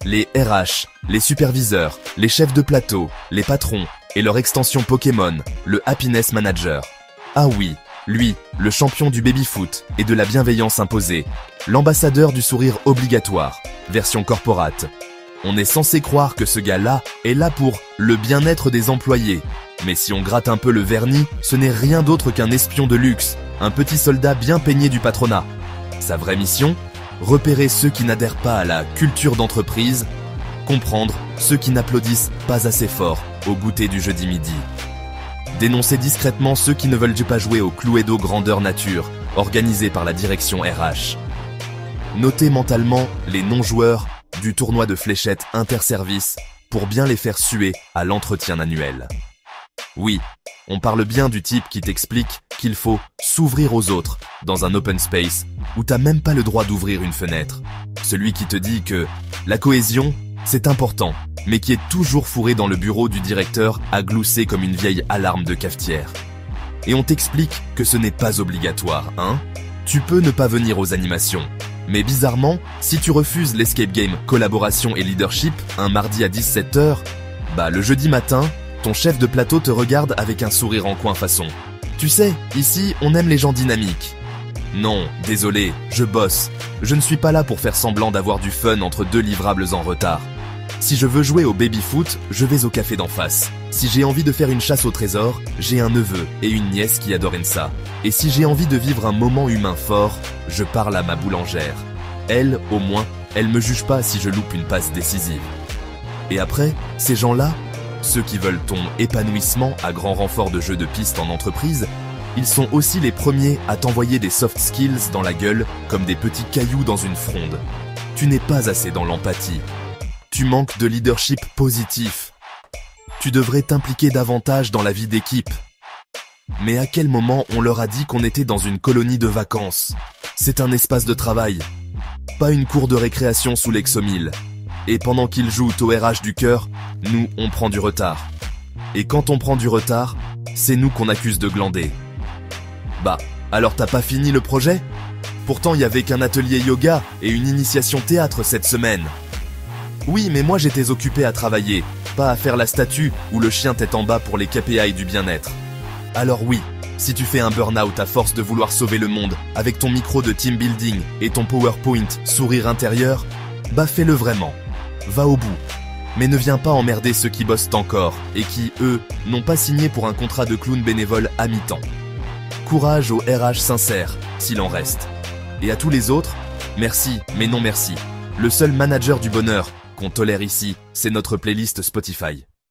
les RH, les superviseurs, les chefs de plateau, les patrons et leur extension Pokémon, le Happiness Manager. Ah oui, lui, le champion du baby-foot et de la bienveillance imposée, l'ambassadeur du sourire obligatoire, version corporate. On est censé croire que ce gars-là est là pour le bien-être des employés. Mais si on gratte un peu le vernis, ce n'est rien d'autre qu'un espion de luxe, un petit soldat bien peigné du patronat. Sa vraie mission ? Repérer ceux qui n'adhèrent pas à la culture d'entreprise, comprendre ceux qui n'applaudissent pas assez fort au goûter du jeudi midi. Dénoncer discrètement ceux qui ne veulent pas jouer au Cluedo grandeur nature, organisé par la direction RH. Noter mentalement les non-joueurs du tournoi de fléchettes interservices pour bien les faire suer à l'entretien annuel. Oui, on parle bien du type qui t'explique qu'il faut s'ouvrir aux autres dans un open space où t'as même pas le droit d'ouvrir une fenêtre. Celui qui te dit que la cohésion, c'est important, mais qui est toujours fourré dans le bureau du directeur à glousser comme une vieille alarme de cafetière. Et on t'explique que ce n'est pas obligatoire, hein ? Tu peux ne pas venir aux animations. Mais bizarrement, si tu refuses l'escape game collaboration et leadership un mardi à 17h, le jeudi matin, ton chef de plateau te regarde avec un sourire en coin façon. Tu sais, ici, on aime les gens dynamiques. Non, désolé, je bosse. Je ne suis pas là pour faire semblant d'avoir du fun entre deux livrables en retard. Si je veux jouer au baby-foot, je vais au café d'en face. Si j'ai envie de faire une chasse au trésor, j'ai un neveu et une nièce qui adorent ça. Et si j'ai envie de vivre un moment humain fort, je parle à ma boulangère. Elle, au moins, elle me juge pas si je loupe une passe décisive. Et après, ces gens-là, ceux qui veulent ton épanouissement à grand renfort de jeux de piste en entreprise, ils sont aussi les premiers à t'envoyer des soft skills dans la gueule comme des petits cailloux dans une fronde. Tu n'es pas assez dans l'empathie. Tu manques de leadership positif. Tu devrais t'impliquer davantage dans la vie d'équipe. Mais à quel moment on leur a dit qu'on était dans une colonie de vacances ? C'est un espace de travail, pas une cour de récréation sous l'Exomil. Et pendant qu'ils jouent au RH du cœur, nous, on prend du retard. Et quand on prend du retard, c'est nous qu'on accuse de glander. Alors t'as pas fini le projet ? Pourtant il y avait qu'un atelier yoga et une initiation théâtre cette semaine. Oui, mais moi j'étais occupé à travailler, pas à faire la statue ou le chien tête en bas pour les KPI du bien-être. Alors oui, si tu fais un burn-out à force de vouloir sauver le monde avec ton micro de team building et ton PowerPoint sourire intérieur, fais-le vraiment. Va au bout. Mais ne viens pas emmerder ceux qui bossent encore et qui, eux, n'ont pas signé pour un contrat de clown bénévole à mi-temps. Courage aux RH sincères, s'il en reste. Et à tous les autres, merci, mais non merci. Le seul manager du bonheur qu'on tolère ici, c'est notre playlist Spotify.